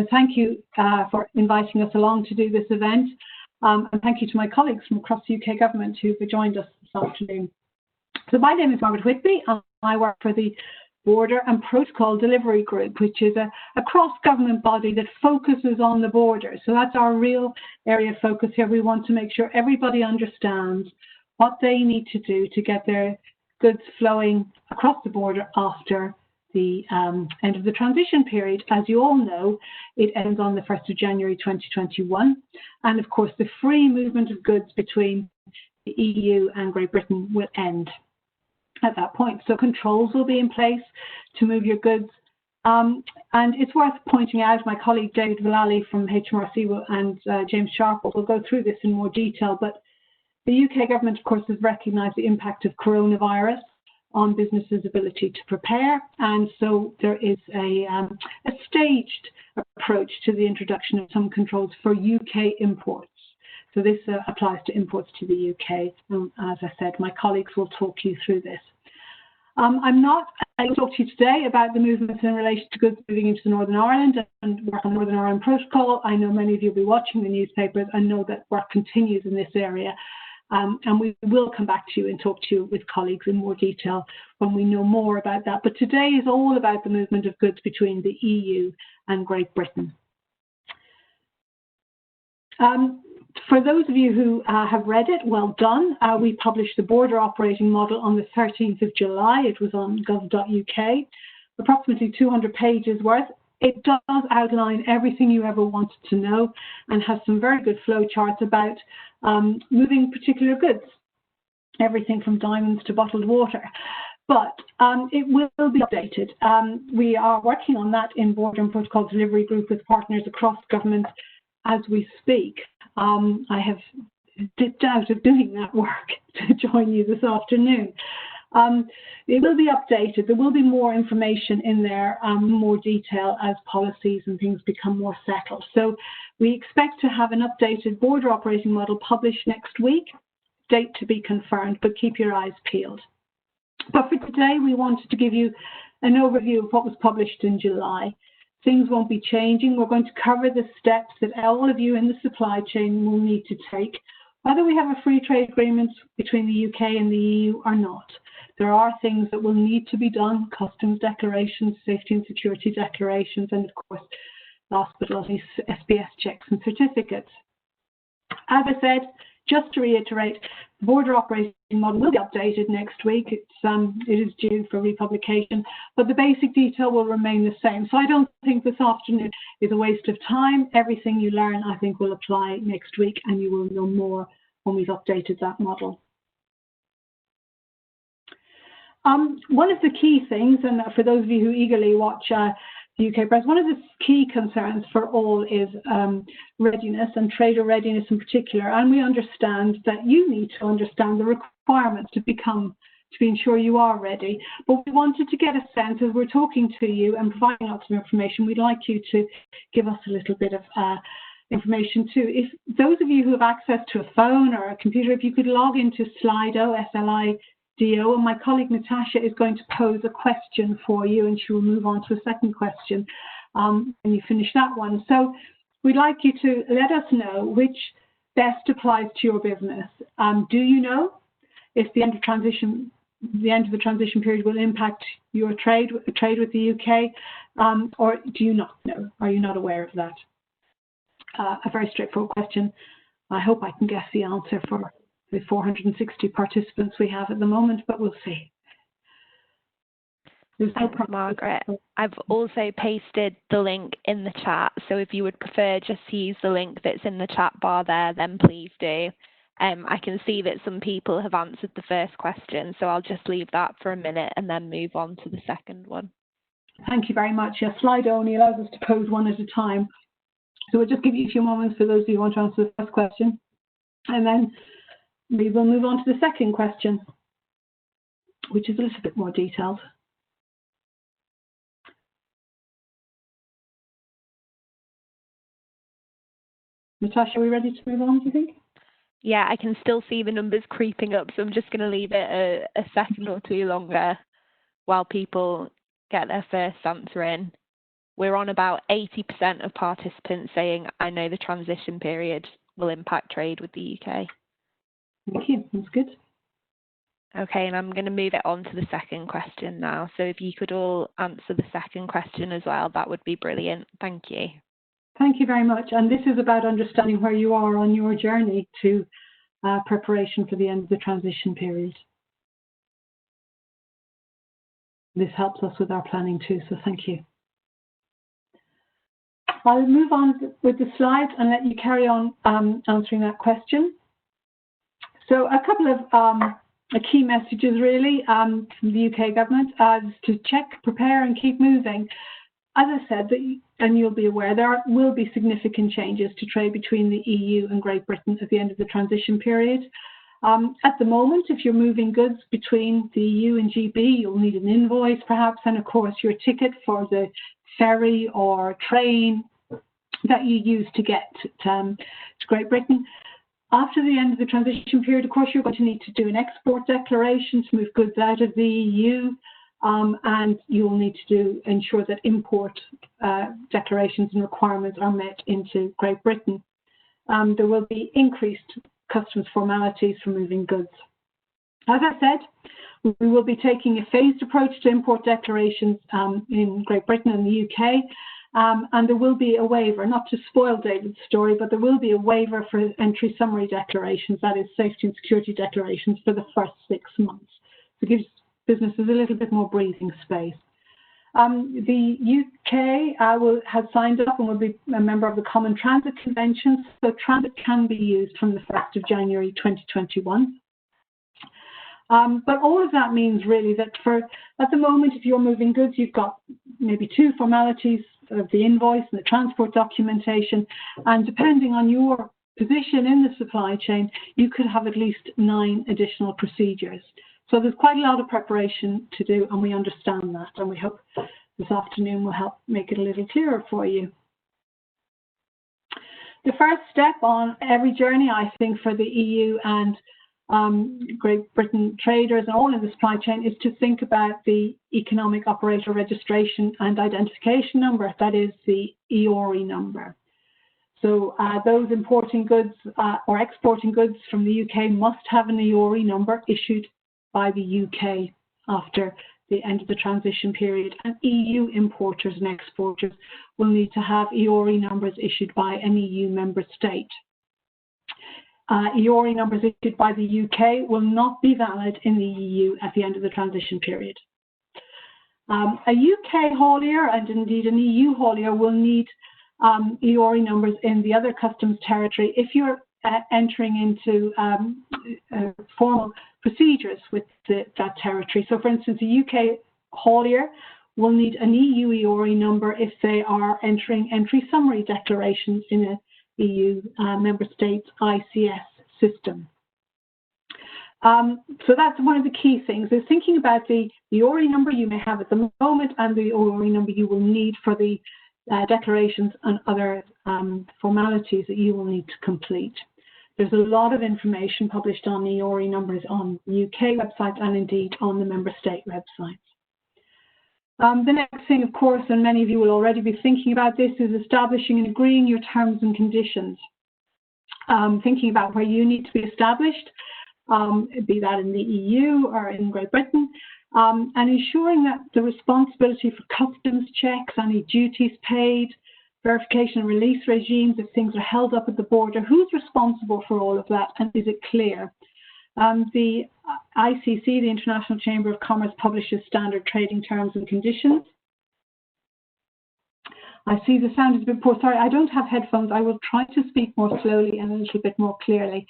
and thank you for inviting us along to do this event. And thank you to my colleagues from across the UK government who've joined us this afternoon. So my name is Margaret Whitby, and I work for the Border and Protocol Delivery Group, which is a cross-government body that focuses on the border. So that's our real area of focus here. We want to make sure everybody understands what they need to do to get their goods flowing across the border after the end of the transition period. As you all know, it ends on the 1st of January 2021. And of course, the free movement of goods between the EU and Great Britain will end at that point. So controls will be in place to move your goods. And it's worth pointing out, my colleague David Villali from HMRC and James Sharp will go through this in more detail, but the UK government, of course, has recognised the impact of coronavirus on businesses' ability to prepare, and so there is a staged approach to the introduction of some controls for UK imports. So this applies to imports to the UK. As I said, my colleagues will talk you through this. I'm not going to talk to you today about the movements in relation to goods moving into Northern Ireland and work on Northern Ireland Protocol. I know many of you will be watching the newspapers and know that work continues in this area. And we will come back to you and talk to you with colleagues in more detail when we know more about that. But today is all about the movement of goods between the EU and Great Britain. For those of you who have read it, well done. We published the border operating model on the 13th of July. It was on gov.uk, approximately 200 pages worth. It does outline everything you ever wanted to know and has some very good flow charts about moving particular goods, everything from diamonds to bottled water. But it will be updated. We are working on that in Border and Protocol Delivery Group with partners across government as we speak. I have dipped out of doing that work to join you this afternoon. It will be updated. There will be more information in there, more detail as policies and things become more settled. So we expect to have an updated border operating model published next week, date to be confirmed, but keep your eyes peeled. But for today, we wanted to give you an overview of what was published in July. Things won't be changing. We're going to cover the steps that all of you in the supply chain will need to take, whether we have a free trade agreement between the UK and the EU or not. There are things that will need to be done, customs declarations, safety and security declarations, and of course, last but not least, SBS checks and certificates. As I said, just to reiterate, the border operating model will be updated next week. It is due for republication, but the basic detail will remain the same. So I don't think this afternoon is a waste of time. Everything you learn, I think, will apply next week, and you will know more when we've updated that model. One of the key things, and for those of you who eagerly watch the UK press, one of the key concerns for all is readiness and trader readiness in particular. And we understand that you need to understand the requirements to ensure you are ready. But we wanted to get a sense, as we're talking to you and providing lots of information, we'd like you to give us a little bit of information too. If those of you who have access to a phone or a computer, if you could log into Slido, SLIDO, and my colleague Natasha is going to pose a question for you, and she will move on to a second question when you finish that one. So we'd like you to let us know which best applies to your business. Do you know if the end of the transition period will impact your trade with the UK, or do you not know? Are you not aware of that? A very straightforward question. I hope I can guess the answer for the 460 participants we have at the moment, but we'll see. Thanks, Margaret. I've also pasted the link in the chat, so if you would prefer just to use the link that's in the chat bar there, then please do. I can see that some people have answered the first question, so I'll just leave that for a minute and then move on to the second one. Thank you very much. Yeah, Slido only allows us to pose one at a time. So we'll just give you a few moments for those of you who want to answer the first question, and then we will move on to the second question, which is a little bit more detailed. Natasha, are we ready to move on, do you think? Yeah, I can still see the numbers creeping up, so I'm just going to leave it a second or two longer while people get their first answer in. we're on about 80% of participants saying, I know the transition period will impact trade with the UK. Thank you. That's good. Okay, and I'm going to move it on to the second question now. So if you could all answer the second question as well, that would be brilliant. Thank you. Thank you very much. And this is about understanding where you are on your journey to preparation for the end of the transition period. This helps us with our planning too, so thank you. I'll move on with the slides and let you carry on answering that question. So a couple of key messages really from the UK government is to check, prepare and keep moving. As I said, and you'll be aware, there will be significant changes to trade between the EU and Great Britain at the end of the transition period. At the moment, if you're moving goods between the EU and GB, you'll need an invoice perhaps, and of course your ticket for the ferry or train that you use to get to Great Britain. After the end of the transition period, of course, you're going to need to do an export declaration to move goods out of the EU, and you'll need to ensure that import declarations and requirements are met into Great Britain. There will be increased customs formalities for moving goods. As I said, we will be taking a phased approach to import declarations in Great Britain and the UK. And there will be a waiver, not to spoil David's story, but there will be a waiver for entry summary declarations, that is safety and security declarations, for the first 6 months. So it gives businesses a little bit more breathing space. The UK has signed up and will be a member of the Common Transit Convention, so transit can be used from the 1st of January 2021. But all of that means really that at the moment, if you're moving goods, you've got maybe 2 formalities of the invoice and the transport documentation, and depending on your position in the supply chain, you could have at least 9 additional procedures. So there's quite a lot of preparation to do, and we understand that, and we hope this afternoon will help make it a little clearer for you. The first step on every journey, I think, for the EU and Great Britain traders and all in the supply chain is to think about the Economic Operator Registration and Identification Number, that is the Iori number. So those importing goods or exporting goods from the UK must have an Iori number issued by the UK after the end of the transition period, and EU importers and exporters will need to have Iori numbers issued by an EU member state. Iori numbers issued by the UK will not be valid in the EU at the end of the transition period. A UK haulier and indeed an EU haulier will need Iori numbers in the other customs territory if you're entering into formal procedures with that territory. So for instance, a UK haulier will need an EU Iori number if they are entering entry summary declarations in a EU member states ICS system. So that's one of the key things, is thinking about the Iori number you may have at the moment and the Iori number you will need for the declarations and other formalities that you will need to complete. There's a lot of information published on Iori numbers on the UK website and indeed on the member state websites. The next thing, of course, and many of you will already be thinking about this, is establishing and agreeing your terms and conditions. Thinking about where you need to be established, be that in the EU or in Great Britain, and ensuring that the responsibility for customs checks, any duties paid, verification and release regimes, if things are held up at the border, who's responsible for all of that, and is it clear? The ICC, the International Chamber of Commerce, publishes standard trading terms and conditions. I see the sound is a bit poor. Sorry, I don't have headphones. I will try to speak more slowly and a little bit more clearly.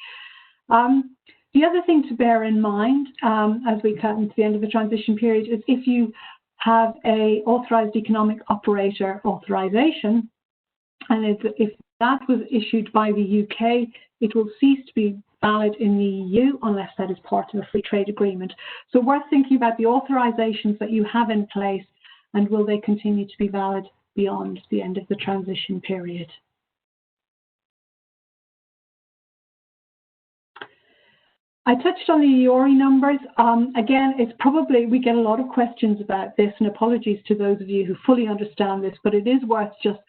The other thing to bear in mind as we come to the end of the transition period is if you have a authorised economic operator authorisation, and if that was issued by the UK, it will cease to be valid in the EU unless that is part of a free trade agreement. So worth thinking about the authorisations that you have in place, and will they continue to be valid beyond the end of the transition period. I touched on the Iori numbers. Again, it's probably, we get a lot of questions about this, and apologies to those of you who fully understand this, but it is worth just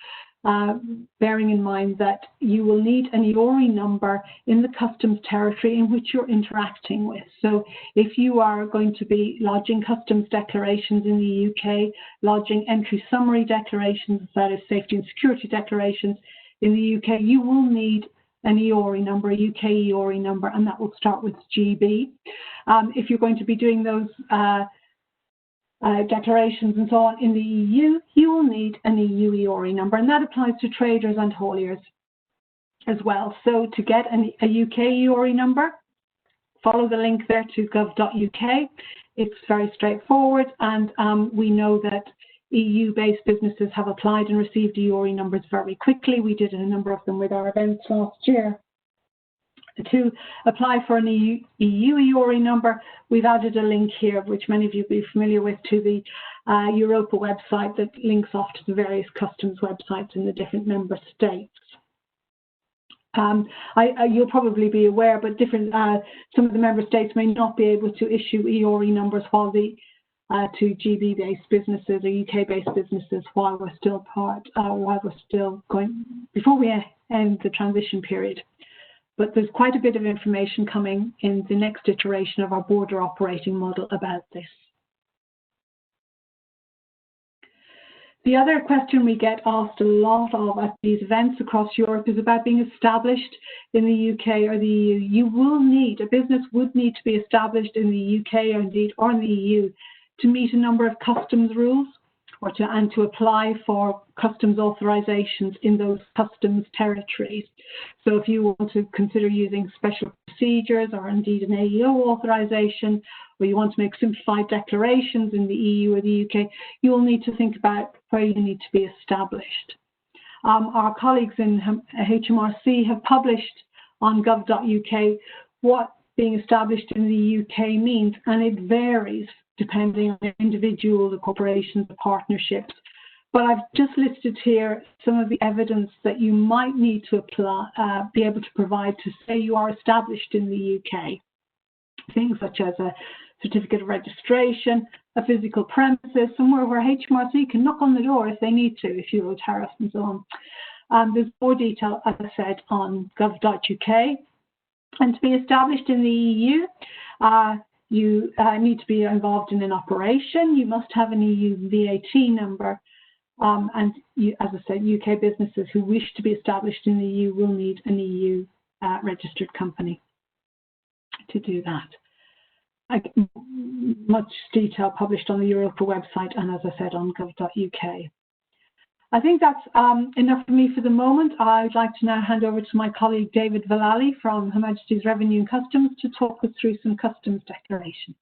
bearing in mind that you will need an Iori number in the customs territory in which you're interacting with. So if you are going to be lodging customs declarations in the UK, lodging entry summary declarations, that is safety and security declarations in the UK, you will need an Iori number, a UK Iori number, and that will start with GB. If you're going to be doing those declarations and so on in the EU, you will need an EU Iori number, and that applies to traders and hauliers as well. So to get a UK Iori number, follow the link there to gov.uk. It's very straightforward, and we know that EU-based businesses have applied and received Iori numbers very quickly. We did a number of them with our events last year. To apply for an EU Iori number, we've added a link here, which many of you will be familiar with, to the Europa website that links off to the various customs websites in the different member states. You'll probably be aware, but some of the member states may not be able to issue Iori numbers while to GB-based businesses or UK-based businesses while we're still before we end the transition period. But there's quite a bit of information coming in the next iteration of our border operating model about this. The other question we get asked a lot of at these events across Europe is about being established in the UK or the EU. A business would need to be established in the UK or in the EU to meet a number of customs rules and to apply for customs authorizations in those customs territories. So if you want to consider using special procedures or indeed an AEO authorization, or you want to make simplified declarations in the EU or the UK, you will need to think about where you need to be established. Our colleagues in HMRC have published on gov.uk what being established in the UK means, and it varies depending on the individual, the corporations, the partnerships. But I've just listed here some of the evidence that you might need to be able to provide to say you are established in the UK. Things such as a certificate of registration, a physical premises, somewhere where HMRC can knock on the door if they need to, if you owe tariffs and so on. There's more detail, as I said, on gov.uk. And to be established in the EU, you need to be involved in an operation. You must have an EU VAT number. And as I said, UK businesses who wish to be established in the EU will need an EU registered company to do that. Much detail published on the Europa website and, as I said, on gov.uk. I think that's enough for me for the moment. I'd like to now hand over to my colleague David Vallali from Her Majesty's Revenue and Customs to talk us through some customs declarations.